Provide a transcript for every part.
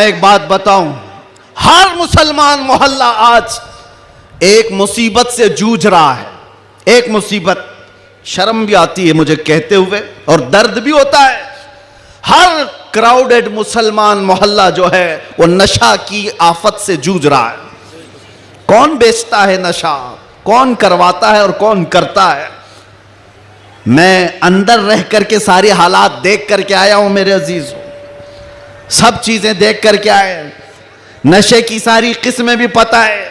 एक बात बताऊं, हर मुसलमान मोहल्ला आज एक मुसीबत से जूझ रहा है। एक मुसीबत, शर्म भी आती है मुझे कहते हुए और दर्द भी होता है। हर क्राउडेड मुसलमान मोहल्ला जो है वो नशा की आफत से जूझ रहा है। कौन बेचता है नशा, कौन करवाता है और कौन करता है। मैं अंदर रह करके सारे हालात देख करके आया हूं मेरे अजीज, सब चीजें देख करके आए, नशे की सारी किस्में भी पता है।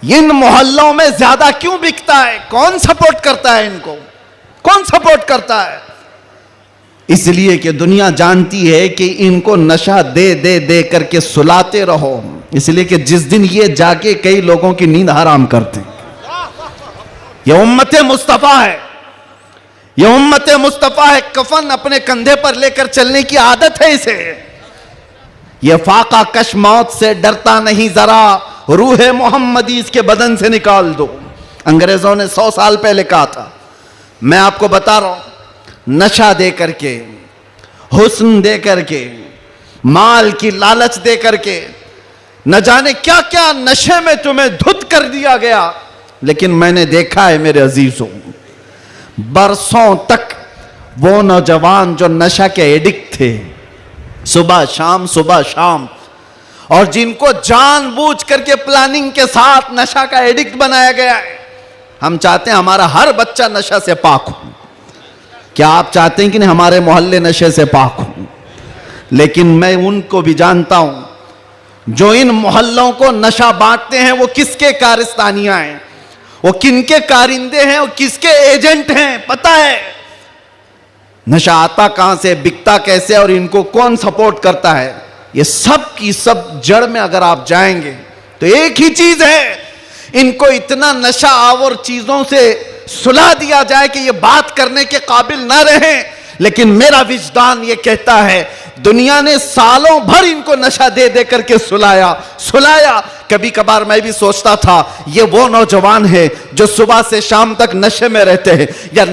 इन मोहल्लों में ज्यादा क्यों बिकता है, कौन सपोर्ट करता है इनको, कौन सपोर्ट करता है? इसलिए कि दुनिया जानती है कि इनको नशा दे दे दे करके सुलाते रहो, इसलिए कि जिस दिन ये जाके कई लोगों की नींद हराम करते। ये उम्मत मुस्तफा है, ये उम्मत मुस्तफा है। कफन अपने कंधे पर लेकर चलने की आदत है इसे। ये फाका कश मौत से डरता नहीं, जरा रूह मोहम्मदी इसके बदन से निकाल दो। अंग्रेजों ने 100 साल पहले कहा था। मैं आपको बता रहा हूं, नशा दे करके, हुस्न दे करके, माल की लालच दे करके, न जाने क्या क्या नशे में तुम्हें धुत कर दिया गया। लेकिन मैंने देखा है मेरे अजीजों, बरसों तक वो नौजवान जो नशा के एडिक्ट थे, सुबह शाम, और जिनको जानबूझ करके प्लानिंग के साथ नशा का एडिक्ट बनाया गया है। हम चाहते हैं हमारा हर बच्चा नशा से पाक हो। क्या आप चाहते हैं कि नहीं हमारे मोहल्ले नशे से पाक हो? लेकिन मैं उनको भी जानता हूं जो इन मोहल्लों को नशा बांटते हैं, वो किसके कारस्तानियां हैं, वो किनके कारिंदे हैं, वो किसके एजेंट हैं, पता है। नशा आता कहां से, बिकता कैसे और इनको कौन सपोर्ट करता है, ये सब की सब जड़ में अगर आप जाएंगे तो एक ही चीज है, इनको इतना नशा आवर चीजों से सुला दिया जाए कि ये बात करने के काबिल ना रहे। लेकिन मेरा विजदान ये कहता है, दुनिया ने सालों भर इनको नशा दे दे करके सुलाया। कभी कभार मैं भी सोचता था ये वो नौजवान है जो सुबह से शाम तक नशे में रहते हैं, या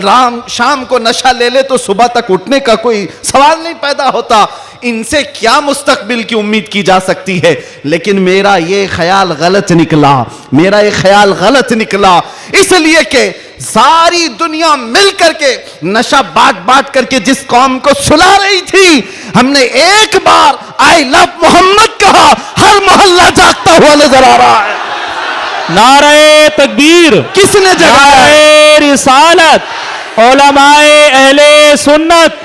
शाम को नशा ले ले तो सुबह तक उठने का कोई सवाल नहीं पैदा होता। इनसे क्या मुस्तकबिल की उम्मीद की जा सकती है? लेकिन मेरा ये ख्याल गलत निकला, इसलिए कि सारी दुनिया मिल करके नशा बांट करके जिस कौम को सुला रही थी, हमने एक बार आई लव मोहम्मद कहा, हर मोहल्ला जागता हुआ नजर आ रहा है। नारे तकबीर किसने जगाया? नारे रिसालत, उलमाए अहले सुन्नत,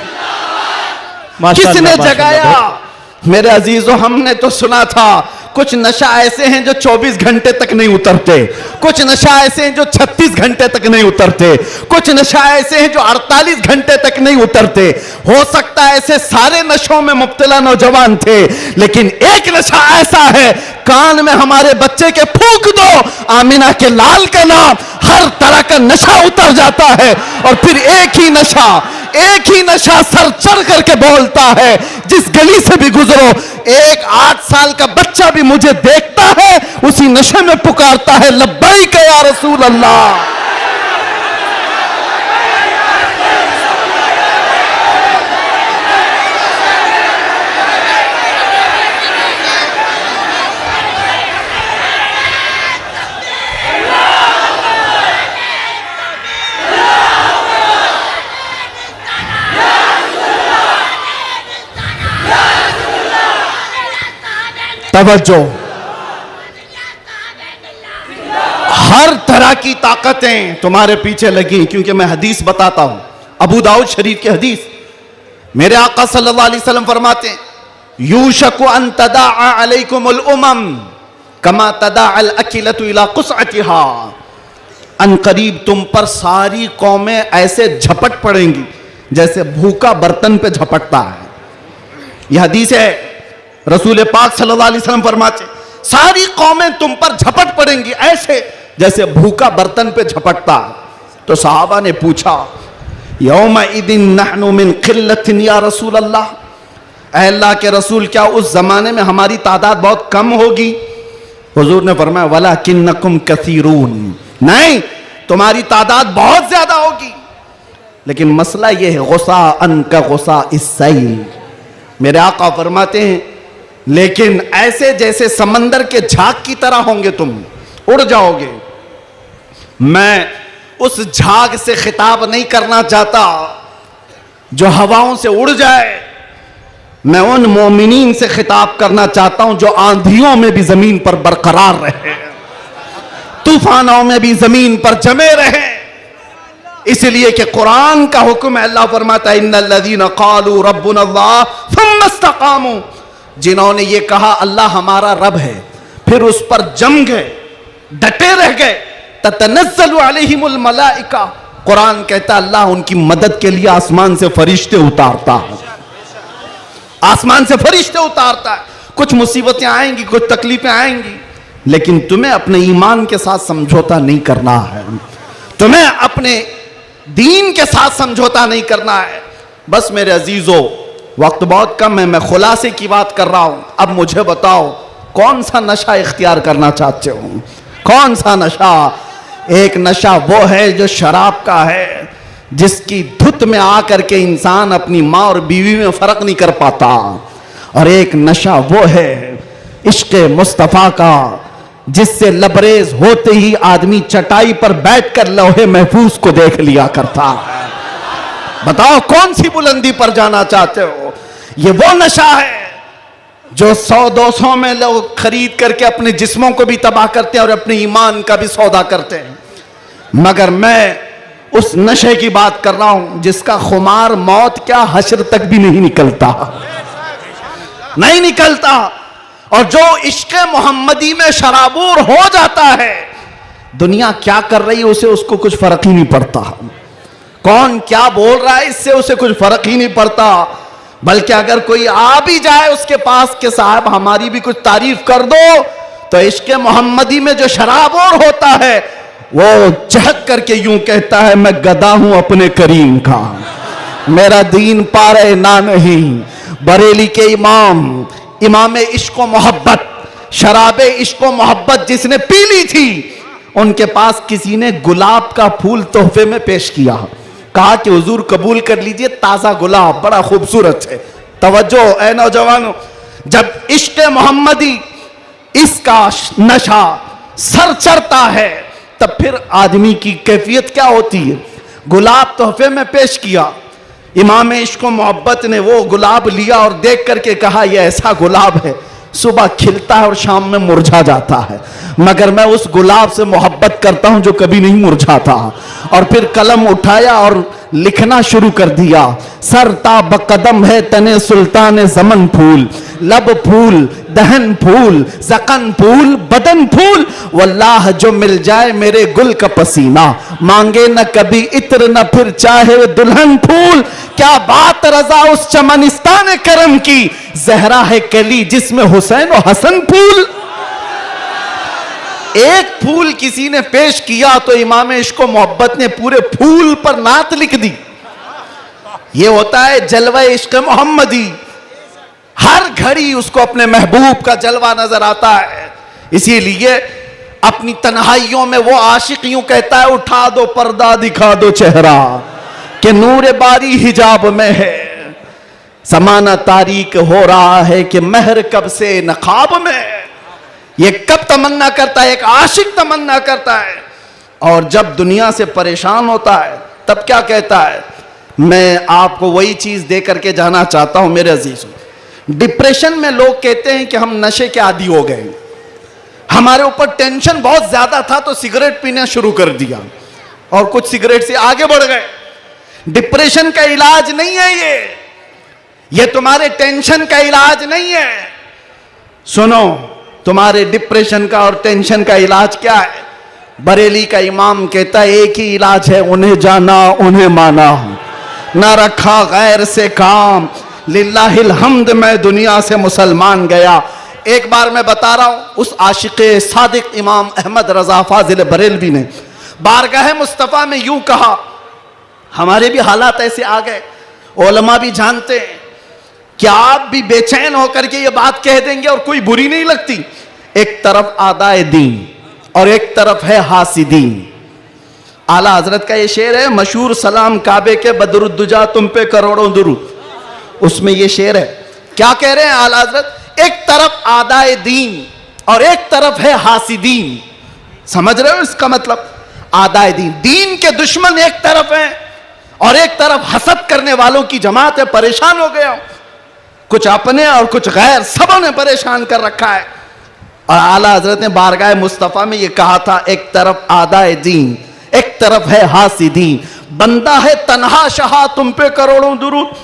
किसने जगाया? मेरे अजीजों, हमने तो सुना था कुछ नशा ऐसे हैं जो 24 घंटे तक नहीं उतरते, कुछ नशा ऐसे हैं जो 36 घंटे तक नहीं उतरते, कुछ नशा ऐसे हैं जो 48 घंटे तक नहीं उतरते। हो सकता है ऐसे सारे नशों में मुब्तला नौजवान थे, लेकिन एक नशा ऐसा है, कान में हमारे बच्चे के फूंक दो आमिना के लाल का नाम, हर तरह का नशा उतर जाता है। और फिर एक ही नशा सर चढ़ करके बोलता है, जिस गली से भी गुजरो, एक 8 साल का बच्चा भी मुझे देखता है, उसी नशे में पुकारता है, लब्बैक या रसूल अल्लाह। तवज्जो, हर तरह की ताकतें तुम्हारे पीछे लगी, क्योंकि मैं हदीस बताता हूं, अबू दाऊद शरीफ की हदीस। मेरे आका सल्लल्लाहु अलैहि वसल्लम फरमाते हैं, यूशकु अन तदाअ अलैकुमुल उमम कमा तदाअल अकिलतु इला कुसअतिहा। अन करीब तुम पर सारी कौमें ऐसे झपट पड़ेंगी जैसे भूखा बर्तन पे झपटता है। यह हदीस है, रसूल पाक सल्लल्लाहु अलैहि वसल्लम फरमाते, सारी कौमें तुम पर झपट पड़ेंगी ऐसे जैसे भूखा बर्तन पे झपटता। तो सहाबा ने पूछा, यौम इदिन नहनु मिन किल्लतिन या रसूल अल्लाह, ऐ अल्लाह के रसूल, क्या उस जमाने में हमारी तादाद बहुत कम होगी? हुजूर ने फरमाया, वलाकिन्नकुम कसीरून, नहीं, तुम्हारी तादाद बहुत ज्यादा होगी, लेकिन मसला यह है, गुस्सा अन का गुस्सा इस्सैल। मेरे आका फरमाते हैं, लेकिन ऐसे जैसे समंदर के झाग की तरह होंगे तुम, उड़ जाओगे। मैं उस झाग से खिताब नहीं करना चाहता जो हवाओं से उड़ जाए। मैं उन मोमिनीन से खिताब करना चाहता हूं जो आंधियों में भी जमीन पर बरकरार रहे, तूफानों में भी जमीन पर जमे रहे। इसलिए कि कुरान का हुक्म है, अल्लाह फरमाता है इन्नल्लज़ीना क़ालू रब्बुनल्लाह थुम्मा इस्तक़ामू, जिन्होंने ये कहा अल्लाह हमारा रब है, फिर उस पर जम गए, डटे रह गए, ततनज़्ज़लु अलैहिमुल मलाइका, कुरान कहता अल्लाह उनकी मदद के लिए आसमान से फरिश्ते उतारता है, आसमान से फरिश्ते उतारता है। कुछ मुसीबतें आएंगी, कुछ तकलीफें आएंगी, लेकिन तुम्हें अपने ईमान के साथ समझौता नहीं करना है, तुम्हें अपने दीन के साथ समझौता नहीं करना है। बस मेरे अजीजों, वक्त बहुत कम है, मैं खुलासे की बात कर रहा हूं। अब मुझे बताओ कौन सा नशा इख्तियार करना चाहते हो? कौन सा नशा? एक नशा वो है जो शराब का है, जिसकी धुत में आकर के इंसान अपनी माँ और बीवी में फर्क नहीं कर पाता। और एक नशा वो है इश्क़ मुस्तफ़ा का, जिससे लबरेज होते ही आदमी चटाई पर बैठकर लौहे महफूज को देख लिया करता है। बताओ कौन सी बुलंदी पर जाना चाहते हो? ये वो नशा है जो 100-200 में लोग खरीद करके अपने जिस्मों को भी तबाह करते हैं और अपने ईमान का भी सौदा करते हैं। मगर मैं उस नशे की बात कर रहा हूं जिसका खुमार मौत क्या हश्र तक भी नहीं निकलता, नहीं निकलता। और जो इश्क़ मोहम्मदी में शराबूर हो जाता है, दुनिया क्या कर रही है उसे उसको कुछ फर्क ही नहीं पड़ता, कौन क्या बोल रहा है इससे उसे कुछ फर्क ही नहीं पड़ता। बल्कि अगर कोई आ भी जाए उसके पास के साहब हमारी भी कुछ तारीफ कर दो, तो इश्क़ मोहम्मदी में जो शराबूर होता है वो चहक करके यूं कहता है मैं गदा हूं अपने करीम का, मेरा दीन पारे ना नहीं। बरेली के इमाम इश्क़ मोहब्बत, शराबे इश्क़ मोहब्बत जिसने पी ली थी, उनके पास किसी ने गुलाब का फूल तोहफे में पेश किया, कहा कि हुजूर कबूल कर लीजिए, ताज़ा गुलाब बड़ा खूबसूरत है। तवज्जो ए नौजवानों, जब इश्क़ मोहम्मदी इसका नशा सर चढ़ता है तब फिर आदमी की कैफियत क्या होती है। गुलाब तोहफे में पेश किया, इमाम इश्क़ मोहब्बत ने वो गुलाब लिया और देख करके कहा यह ऐसा गुलाब है सुबह खिलता है और शाम में मुरझा जाता है, मगर मैं उस गुलाब से मोहब्बत करता हूं जो कभी नहीं मुरझाता। और फिर कलम उठाया और लिखना शुरू कर दिया, सर ता बकदम है तने सुल्तान ज़मन फूल, लब फूल दहन फूल ज़कन फूल बदन फूल, वल्लाह जो मिल जाए मेरे गुल का पसीना, मांगे न कभी इत्र न फिर चाहे दुल्हन फूल। क्या बात रजा उस चमनिस्तान करम की, जहरा है कली जिसमें हुसैन और हसन फूल। एक फूल किसी ने पेश किया तो इमाम इश्क़ मोहब्बत ने पूरे फूल पर नात लिख दी। यह होता है जलवा इश्क़ मोहम्मदी, हर घड़ी उसको अपने महबूब का जलवा नजर आता है। इसीलिए अपनी तन्हाइयों में वो आशिक यूं कहता है उठा दो पर्दा दिखा दो चेहरा, कि नूर बारी हिजाब में है, समाना तारीक हो रहा है कि महर कब से नकाब में। ये कब तमन्ना करता है, एक आशिक तमन्ना करता है, और जब दुनिया से परेशान होता है तब क्या कहता है, मैं आपको वही चीज दे करके जाना चाहता हूं मेरे अजीजों। डिप्रेशन में लोग कहते हैं कि हम नशे के आदी हो गए, हमारे ऊपर टेंशन बहुत ज्यादा था तो सिगरेट पीना शुरू कर दिया और कुछ सिगरेट से आगे बढ़ गए। डिप्रेशन का इलाज नहीं है ये तुम्हारे टेंशन का इलाज नहीं है। सुनो, तुम्हारे डिप्रेशन का और टेंशन का इलाज क्या है? बरेली का इमाम कहता है एक ही इलाज है, उन्हें जाना उन्हें माना, ना रखा गैर से काम, लिल्लाहिल हम्द मैं दुनिया से मुसलमान गया। एक बार मैं बता रहा हूं, उस आशिक़े सादिक इमाम अहमद रजा फाजिल बरेलवी ने बारगाह मुस्तफ़ा में यूं कहा, हमारे भी हालात ऐसे आ गए, उलमा भी जानते हैं कि आप भी बेचैन होकर के ये बात कह देंगे और कोई बुरी नहीं लगती। एक तरफ आदाए दीन और एक तरफ है हासिदीन। आला हजरत का ये शेर है मशहूर, सलाम काबे के बदरुद्दुजा तुम पे करोड़ों दुरूद। उसमें ये शेर है, क्या कह रहे हैं आला हजरत, एक तरफ आदाए दीन और एक तरफ है हासिदीन। समझ रहे हो इसका मतलब? आदाए दीन, दीन के दुश्मन एक तरफ हैं और एक तरफ हसद करने वालों की जमात है। परेशान हो गया, कुछ अपने और कुछ गैर, सबों ने परेशान कर रखा है। और आला हजरत ने बारगाह मुस्तफा में ये कहा था, एक तरफ आदाए दीन, एक तरफ है हासिदीन। बंदा है तन्हा शाह, तुम पे करोड़ों दुरूद,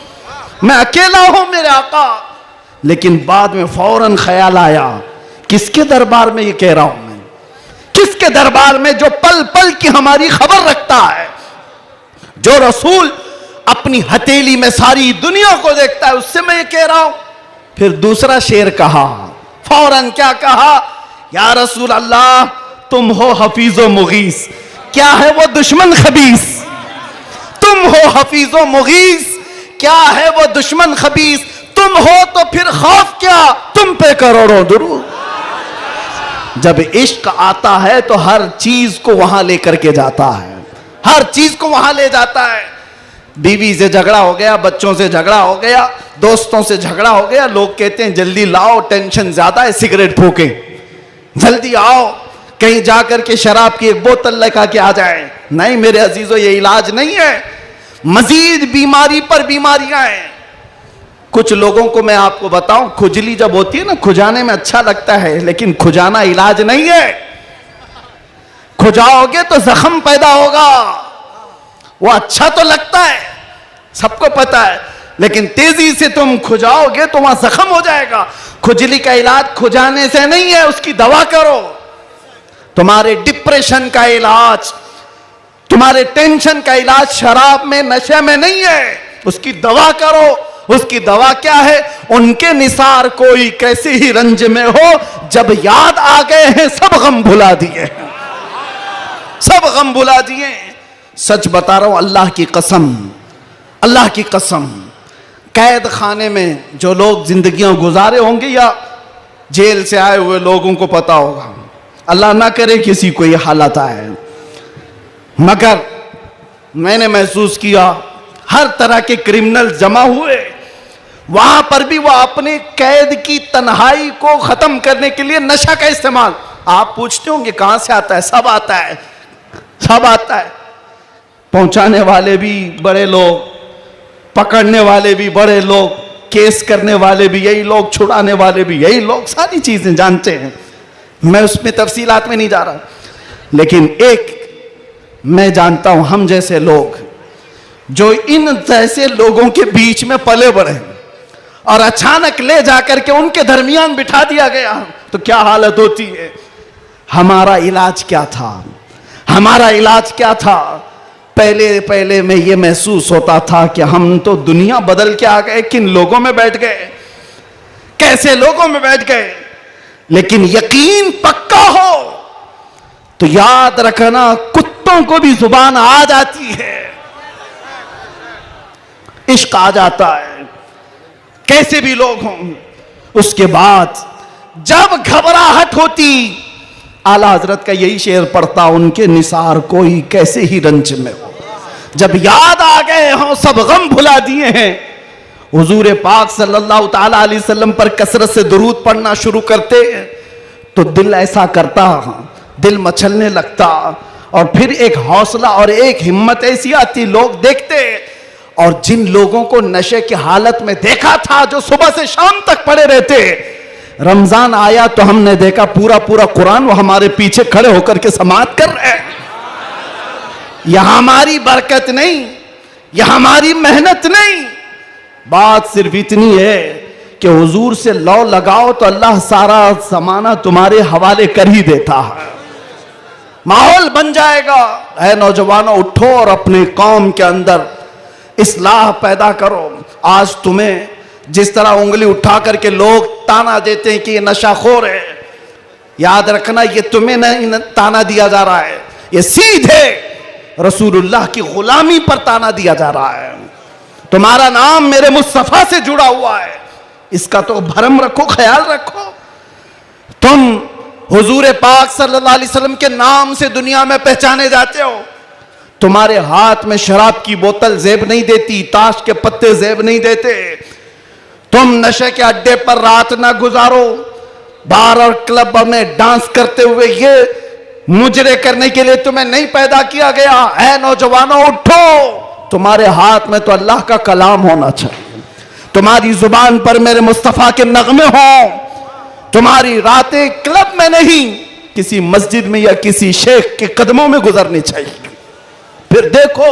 मैं अकेला हूं मेरे आका। लेकिन बाद में फौरन ख्याल आया, किसके दरबार में ये कह रहा हूं मैं? किसके दरबार में जो पल पल की हमारी खबर रखता है, जो रसूल अपनी हथेली में सारी दुनिया को देखता है, उससे मैं ये कह रहा हूं। फिर दूसरा शेर कहा, फौरन क्या कहा? या रसूल अल्लाह, तुम हो हफीजो मुगीस। क्या है वो दुश्मन खबीस? तुम हो हफीजो मुगीस, क्या है वो दुश्मन खबीस? तुम हो तो फिर खौफ क्या, तुम पे करोड़ों दुरूद। जब इश्क आता है तो हर चीज को वहां लेकर के जाता है, हर चीज को वहां ले जाता है। बीवी से झगड़ा हो गया, बच्चों से झगड़ा हो गया, दोस्तों से झगड़ा हो गया, लोग कहते हैं जल्दी लाओ, टेंशन ज्यादा है, सिगरेट फूके, जल्दी आओ, कहीं जाकर के शराब की एक बोतल लेकर के आ जाए। नहीं मेरे अजीजों, ये इलाज नहीं है, मजीद बीमारी पर बीमारियां हैं। कुछ लोगों को मैं आपको बताऊं, खुजली जब होती है ना, खुजाने में अच्छा लगता है, लेकिन खुजाना इलाज नहीं है। खुजाओगे तो जख्म पैदा होगा। वो अच्छा तो लगता है, सबको पता है, लेकिन तेजी से तुम खुजाओगे तो वहां जख्म हो जाएगा। खुजली का इलाज खुजाने से नहीं है, उसकी दवा करो। तुम्हारे डिप्रेशन का इलाज, तुम्हारे टेंशन का इलाज शराब में, नशे में नहीं है, उसकी दवा करो। उसकी दवा क्या है? उनके निसार कोई कैसे ही रंज में हो, जब याद आ गए हैं सब गम भुला दिए, सब गम भुला दिए। सच बता रहा हूं, अल्लाह की कसम, अल्लाह की कसम, कैद खाने में जो लोग जिंदगियां गुजारे होंगे या जेल से आए हुए लोगों को पता होगा, अल्लाह ना करे किसी को ये हालत आए, मगर मैंने महसूस किया हर तरह के क्रिमिनल जमा हुए, वहां पर भी वह अपने कैद की तन्हाई को खत्म करने के लिए नशा का इस्तेमाल। आप पूछते होंगे कहां से आता है? सब आता है, सब आता है। पहुंचाने वाले भी बड़े लोग, पकड़ने वाले भी बड़े लोग, केस करने वाले भी यही लोग, छुड़ाने वाले भी यही लोग, सारी चीजें जानते हैं। मैं उसमें तफसीलात में नहीं जा रहा, लेकिन एक मैं जानता हूं, हम जैसे लोग जो इन जैसे लोगों के बीच में पले बढ़े और अचानक ले जाकर के उनके दरमियान बिठा दिया गया, तो क्या हालत होती है। हमारा इलाज क्या था? हमारा इलाज क्या था? पहले पहले में ये महसूस होता था कि हम तो दुनिया बदल के आ गए, किन लोगों में बैठ गए, कैसे लोगों में बैठ गए। लेकिन यकीन पक्का हो तो याद रखना, कुत्तों को भी जुबान आ जाती है, इश्क आ जाता है, कैसे भी लोग हों। उसके बाद जब घबराहट होती, आला हजरत का यही शेर पढ़ता, उनके निसार कोई कैसे ही रंज में हो, जब याद आ गए हों सब गम भुला दिए हैं। हुजूर पाक सल्लल्लाहु ताला अलैहि वसल्लम पर कसरत से दुरूद पढ़ना शुरू करते तो दिल ऐसा करता, दिल मचलने लगता, और फिर एक हौसला और एक हिम्मत ऐसी आती, लोग देखते। और जिन लोगों को नशे की हालत में देखा था, जो सुबह से शाम तक पड़े रहते, रमजान आया तो हमने देखा पूरा पूरा कुरान वो हमारे पीछे खड़े होकर के समाअत कर रहे हैं। यह हमारी बरकत नहीं, यह हमारी मेहनत नहीं, बात सिर्फ इतनी है कि हुजूर से लौ लगाओ तो अल्लाह सारा जमाना तुम्हारे हवाले कर ही देता है, माहौल बन जाएगा। ऐ नौजवानों, उठो और अपने कौम के अंदर इस्लाह पैदा करो। आज तुम्हें जिस तरह उंगली उठा करके लोग ताना देते हैं कि ये नशाखोर है, याद रखना ये तुम्हें नहीं ताना दिया जा रहा है, ये सीधे रसूलुल्लाह की गुलामी पर ताना दिया जा रहा है। तुम्हारा नाम मेरे मुस्तफा से जुड़ा हुआ है, इसका तो भरम रखो, ख्याल रखो। तुम हुजूर पाक सल्लल्लाहु अलैहि वसल्लम के नाम से दुनिया में पहचाने जाते हो। तुम्हारे हाथ में शराब की बोतल जेब नहीं देती, ताश के पत्ते जेब नहीं देते। तुम नशे के अड्डे पर रात ना गुजारो, बार और क्लब में डांस करते हुए ये मुजरे करने के लिए तुम्हें नहीं पैदा किया गया। ऐ नौजवानों उठो, तुम्हारे हाथ में तो अल्लाह का कलाम होना चाहिए, तुम्हारी जुबान पर मेरे मुस्तफा के नगमे हों, तुम्हारी रातें क्लब में नहीं किसी मस्जिद में या किसी शेख के कदमों में गुजरनी चाहिए। फिर देखो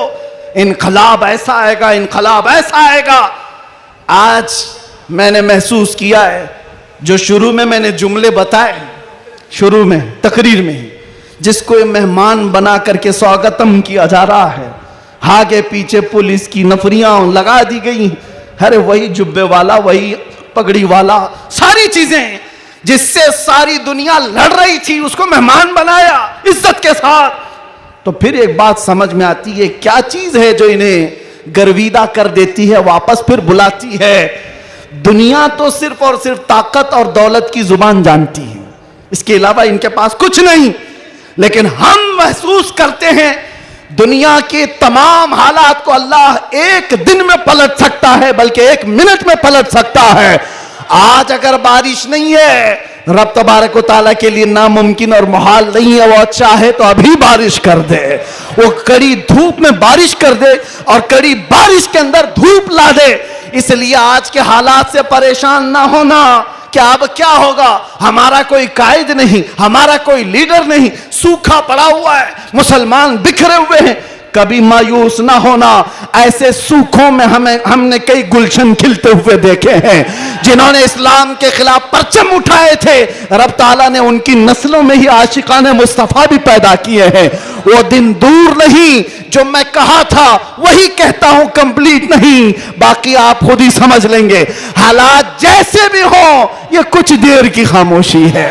इनकलाब ऐसा आएगा, इनकलाब ऐसा आएगा। आज मैंने महसूस किया है, जो शुरू में मैंने जुमले बताए, शुरू में तकरीर में ही, जिसको मेहमान बना करके स्वागतम किया जा रहा है, आगे पीछे पुलिस की नफरियां लगा दी गई। अरे वही जुब्बे वाला, वही पगड़ी वाला, सारी चीजें जिससे सारी दुनिया लड़ रही थी, उसको मेहमान बनाया इज्जत के साथ। तो फिर एक बात समझ में आती है, क्या चीज है जो इन्हें गर्विदा कर देती है, वापस फिर बुलाती है। दुनिया तो सिर्फ और सिर्फ ताकत और दौलत की जुबान जानती है, इसके अलावा इनके पास कुछ नहीं। लेकिन हम महसूस करते हैं दुनिया के तमाम हालात को अल्लाह एक दिन में पलट सकता है, बल्कि एक मिनट में पलट सकता है। आज अगर बारिश नहीं है, रब तबारक व तआला के लिए नामुमकिन और मुहाल नहीं है, वो चाहे तो अभी बारिश कर दे, वो कड़ी धूप में बारिश कर दे और कड़ी बारिश के अंदर धूप ला दे। इसलिए आज के हालात से परेशान ना होना कि अब क्या होगा, हमारा कोई कायद नहीं, हमारा कोई लीडर नहीं, सूखा पड़ा हुआ है, मुसलमान बिखरे हुए हैं। कभी मायूस ना होना, ऐसे सूखों में हमने कई गुलशन खिलते हुए देखे हैं। जिन्होंने इस्लाम के खिलाफ परचम उठाए थे, रब ताला ने उनकी नस्लों में ही आशिकाने मुस्तफा भी पैदा किए हैं। वो दिन दूर नहीं, जो मैं कहा था वही कहता हूं, कंप्लीट नहीं, बाकी आप खुद ही समझ लेंगे। हालात जैसे भी हो, ये कुछ देर की खामोशी है।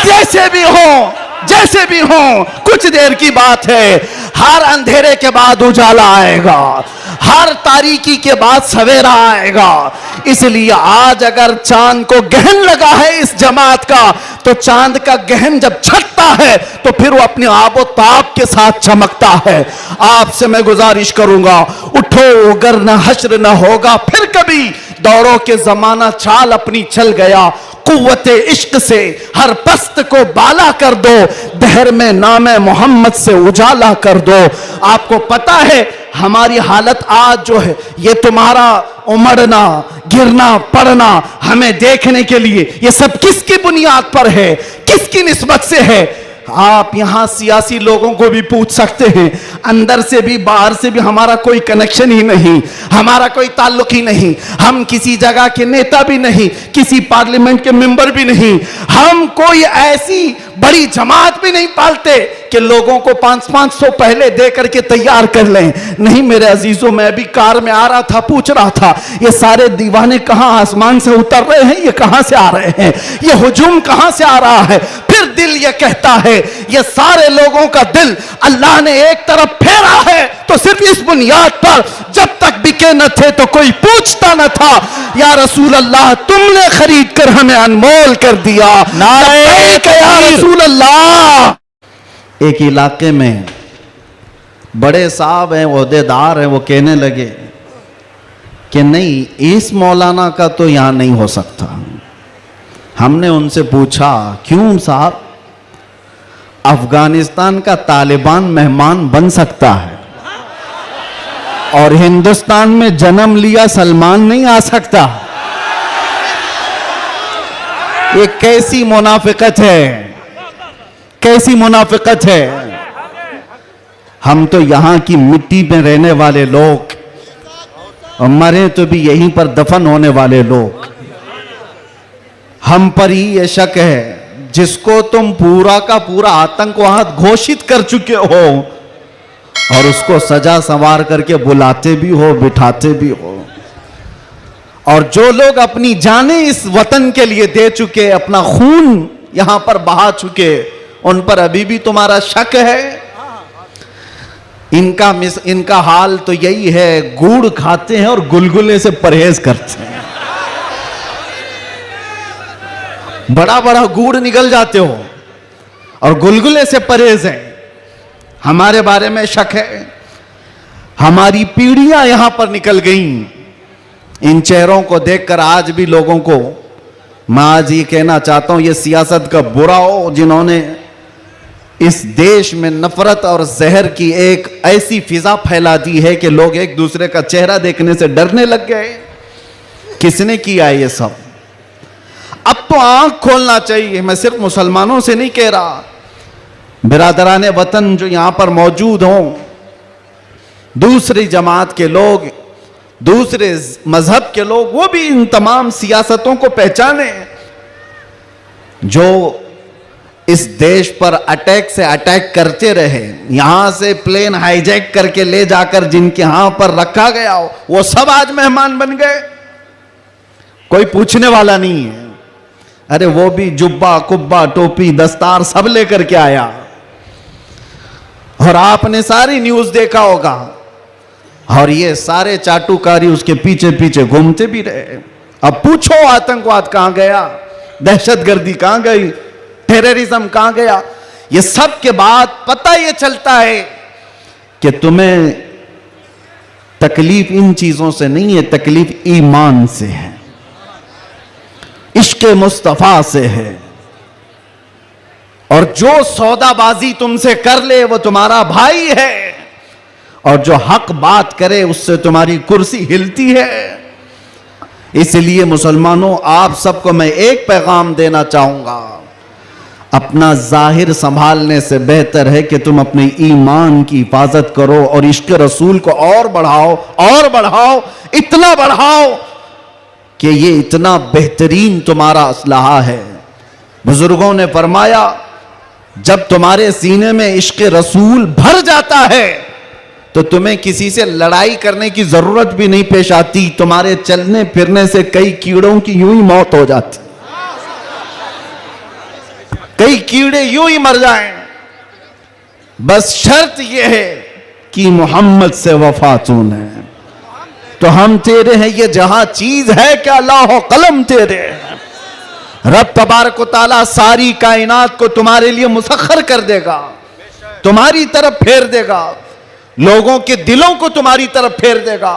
जैसे भी हो, जैसे भी हो, कुछ देर की बात है। हर अंधेरे के बाद उजाला आएगा, हर तारीकी के बाद सवेरा आएगा। इसलिए आज अगर चांद को गहन लगा है इस जमात का, तो चांद का गहन जब छटता है तो फिर वो अपने आबो ताब के साथ चमकता है। आपसे मैं गुजारिश करूंगा, उठो अगर न हश्र न होगा फिर कभी, दौड़ों के जमाना चाल अपनी चल गया। कुव्वते इश्क से हर पस्त को बाला कर दो, दहर में नामे मोहम्मद से उजाला कर दो। आपको पता है हमारी हालत आज जो है, ये तुम्हारा उमड़ना, गिरना, पड़ना हमें देखने के लिए, ये सब किसकी बुनियाद पर है, किसकी निस्बत से है? आप यहां सियासी लोगों को भी पूछ सकते हैं, अंदर से भी बाहर से भी हमारा कोई कनेक्शन ही नहीं, हमारा कोई ताल्लुक ही नहीं। हम किसी जगह के नेता भी नहीं, किसी पार्लियामेंट के मेंबर भी नहीं, हम कोई ऐसी बड़ी जमात भी नहीं पालते कि लोगों को 500-500 पहले दे करके तैयार कर लें। नहीं मेरे अजीजों, मैं अभी कार में आ रहा था, पूछ रहा था ये सारे दीवाने कहां आसमान से उतर रहे हैं, ये कहां से आ रहे हैं, ये हुजूम कहां से आ रहा है? फिर दिल ये कहता है, ये सारे लोगों का दिल अल्लाह ने एक तरफ फेरा है, तो सिर्फ इस बुनियाद पर, जब तक बिके न थे तो कोई पूछता न था, या रसूल अल्लाह तुमने खरीद कर हमें अनमोल कर दिया। नारे या रसूल अल्लाह। एक इलाके में बड़े साहब हैं, ओहदेदार हैं, वो कहने लगे कि नहीं, इस मौलाना का तो यहां नहीं हो सकता। हमने उनसे पूछा क्यों साहब? अफगानिस्तान का तालिबान मेहमान बन सकता है और हिंदुस्तान में जन्म लिया सलमान नहीं आ सकता। ये कैसी मुनाफिकत है, कैसी मुनाफिकत है? हम तो यहां की मिट्टी में रहने वाले लोग, और मरे तो भी यहीं पर दफन होने वाले लोग, हम पर ही ये शक है। जिसको तुम पूरा का पूरा आतंकवाद घोषित कर चुके हो और उसको सजा संवार करके बुलाते भी हो, बिठाते भी हो, और जो लोग अपनी जानें इस वतन के लिए दे चुके, अपना खून यहां पर बहा चुके, उन पर अभी भी तुम्हारा शक है? इनका हाल तो यही है, गुड़ खाते हैं और गुलगुले से परहेज करते हैं। बड़ा बड़ा गुड़ निकल जाते हो और गुलगुले से परहेज है। हमारे बारे में शक है, हमारी पीढ़ियां यहां पर निकल गईं, इन चेहरों को देखकर आज भी लोगों को मैं आज ये कहना चाहता हूं, ये सियासत का बुरा हो जिन्होंने इस देश में नफरत और जहर की एक ऐसी फिजा फैला दी है कि लोग एक दूसरे का चेहरा देखने से डरने लग गए। किसने किया ये सब? अब तो आंख खोलना चाहिए। मैं सिर्फ मुसलमानों से नहीं कह रहा, बिरादराने वतन जो यहां पर मौजूद हों, दूसरी जमात के लोग, दूसरे मजहब के लोग, वो भी इन तमाम सियासतों को पहचाने जो इस देश पर अटैक से अटैक करते रहे। यहां से प्लेन हाईजैक करके ले जाकर जिनके यहां पर रखा गया हो, वो सब आज मेहमान बन गए, कोई पूछने वाला नहीं है। अरे वो भी जुब्बा कुब्बा टोपी दस्तार सब लेकर के आया, और आपने सारी न्यूज देखा होगा, और ये सारे चाटुकारी उसके पीछे पीछे घूमते भी रहे। अब पूछो आतंकवाद कहां गया, दहशतगर्दी कहां गई, टेररिज्म कहां गया? ये सब के बाद पता ये चलता है कि तुम्हें तकलीफ इन चीजों से नहीं है, तकलीफ ईमान से है, इश्क मुस्तफा से है। और जो सौदाबाजी तुमसे कर ले वो तुम्हारा भाई है, और जो हक बात करे उससे तुम्हारी कुर्सी हिलती है। इसलिए मुसलमानों, आप सबको मैं एक पैगाम देना चाहूंगा, अपना जाहिर संभालने से बेहतर है कि तुम अपने ईमान की हिफाजत करो और इश्क रसूल को और बढ़ाओ, और बढ़ाओ, इतना बढ़ाओ कि ये इतना बेहतरीन तुम्हारा असलहा है। बुजुर्गों ने फरमाया, जब तुम्हारे सीने में इश्क रसूल भर जाता है तो तुम्हें किसी से लड़ाई करने की जरूरत भी नहीं पेश आती। तुम्हारे चलने फिरने से कई कीड़ों की यूं ही मौत हो जाती, कई कीड़े यूं ही मर जाएं। बस शर्त यह है कि मोहम्मद से वफा तूने, तो हम तेरे हैं, ये जहां चीज है क्या लौह कलम तेरे हैं। रब तबारक व तआला सारी कायनात को तुम्हारे लिए मुसख्खर कर देगा, तुम्हारी तरफ फेर देगा, लोगों के दिलों को तुम्हारी तरफ फेर देगा।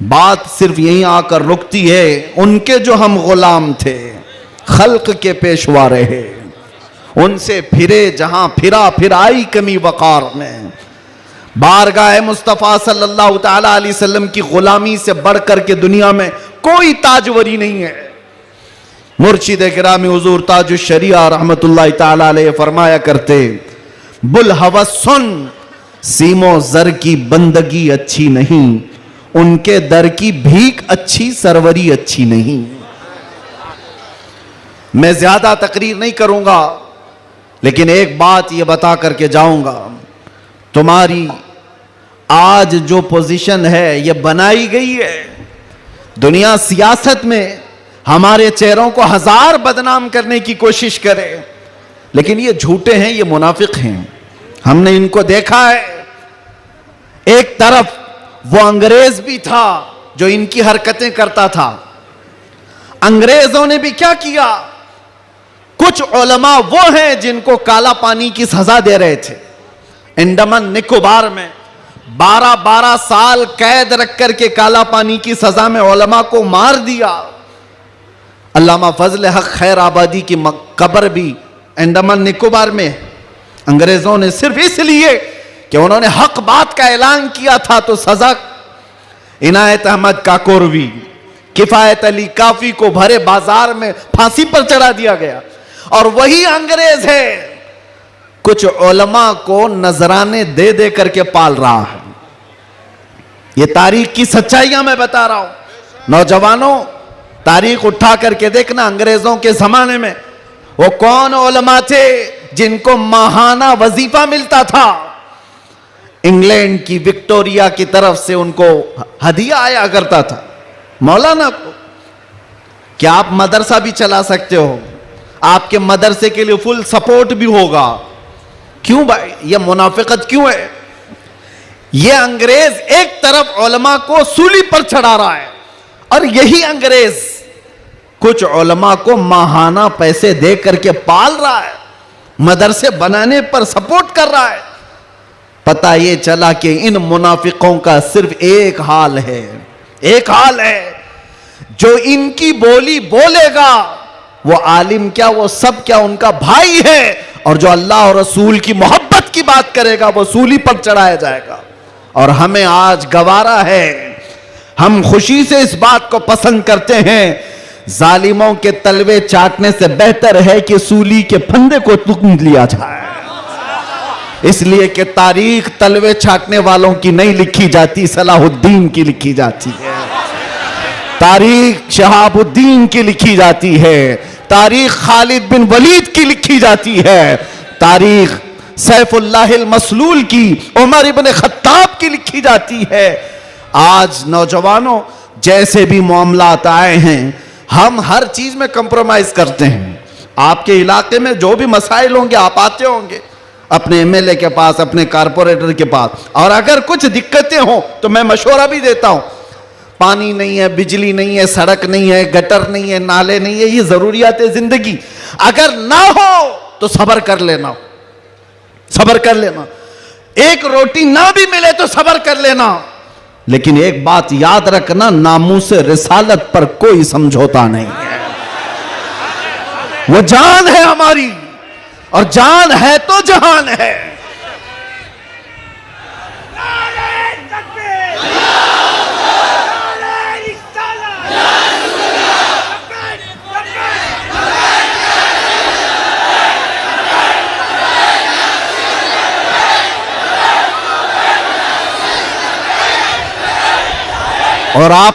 बात सिर्फ यहीं आकर रुकती है, उनके जो हम गुलाम थे, खल्क के पेशवा रहे, उनसे फिरे जहां फिरा, फिर आई कमी वकार में। बारगाह मुस्तफ़ा सल्लल्लाहु तआला अलैहि वसल्लम की गुलामी से बढ़कर के दुनिया में कोई ताजवरी नहीं है। मुर्शिद गिरामी हुजूर ताजुश शरिया रहमतुल्लाह तआला अलैहि फरमाया करते, बुल हवस सुन, सीमो जर की बंदगी अच्छी नहीं, उनके दर की भीख अच्छी, सरवरी अच्छी नहीं। मैं ज्यादा तकरीर नहीं करूंगा, लेकिन एक बात यह बता करके जाऊंगा, तुम्हारी आज जो पोजीशन है यह बनाई गई है। दुनिया सियासत में हमारे चेहरों को हजार बदनाम करने की कोशिश करे, लेकिन ये झूठे हैं, ये मुनाफिक हैं, हमने इनको देखा है। एक तरफ वो अंग्रेज भी था जो इनकी हरकतें करता था। अंग्रेजों ने भी क्या किया, कुछ उलमा वो हैं जिनको काला पानी की सजा दे रहे थे। अंडमान निकोबार में 12-12 साल कैद रख करके काला पानी की सजा में उलमा को मार दिया। अल्लामा फजल हक खैर आबादी की कब्र भी अंडमान निकोबार में। अंग्रेजों ने सिर्फ इसलिए कि उन्होंने हक बात का ऐलान किया था तो सजा इनायत अहमद काकोरवी, किफायत अली काफी को भरे बाजार में फांसी पर चढ़ा दिया गया। और वही अंग्रेज है कुछ उलमा को नजराने दे दे करके पाल रहा है। ये तारीख की सच्चाइयां मैं बता रहा हूं। नौजवानों, तारीख उठा करके देखना, अंग्रेजों के जमाने में वो कौन उलमा थे जिनको माहाना वजीफा मिलता था। इंग्लैंड की विक्टोरिया की तरफ से उनको हदिया आया करता था मौलाना को। क्या आप मदरसा भी चला सकते हो, आपके मदरसे के लिए फुल सपोर्ट भी होगा। क्यों भाई, यह मुनाफिकत क्यों है? यह अंग्रेज एक तरफ उलमा को सूली पर चढ़ा रहा है, और यही अंग्रेज कुछ उलमा को माहाना पैसे दे करके पाल रहा है, मदरसे बनाने पर सपोर्ट कर रहा है। पता यह चला कि इन मुनाफिकों का सिर्फ एक हाल है, एक हाल है, जो इनकी बोली बोलेगा वो आलिम क्या, वो सब क्या उनका भाई है, और जो अल्लाह और रसूल की मोहब्बत की बात करेगा वो सूली पर चढ़ाया जाएगा। और हमें आज गवारा है, हम खुशी से इस बात को पसंद करते हैं, जालिमों के तलवे चाटने से बेहतर है कि सूली के फंदे को तुम लिया जाए। इसलिए कि तारीख तलवे छाटने वालों की नहीं लिखी जाती, सलाहुद्दीन की लिखी जाती है। तारीख शहाबुद्दीन की लिखी जाती है, तारीख खालिद बिन वलीद की लिखी जाती है, तारीख सैफुल्लाहिल मसलूल की, उमर इब्न खत्ताब की लिखी जाती है। आज नौजवानों, जैसे भी मामलात आए हैं, हम हर चीज में कंप्रोमाइज करते हैं। आपके इलाके में जो भी मसाइल होंगे आप आते होंगे अपने एमएलए के पास, अपने कारपोरेटर के पास, और अगर कुछ दिक्कतें हो तो मैं मशवरा भी देता हूं। पानी नहीं है, बिजली नहीं है, सड़क नहीं है, गटर नहीं है, नाले नहीं है, ये जरूरियात है जिंदगी। अगर ना हो तो सब्र कर लेना, सब्र कर लेना। एक रोटी ना भी मिले तो सब्र कर लेना, लेकिन एक बात याद रखना, नामूस रिसालत पर कोई समझौता नहीं है। वो जान है हमारी, और जान है तो जहान है। और आप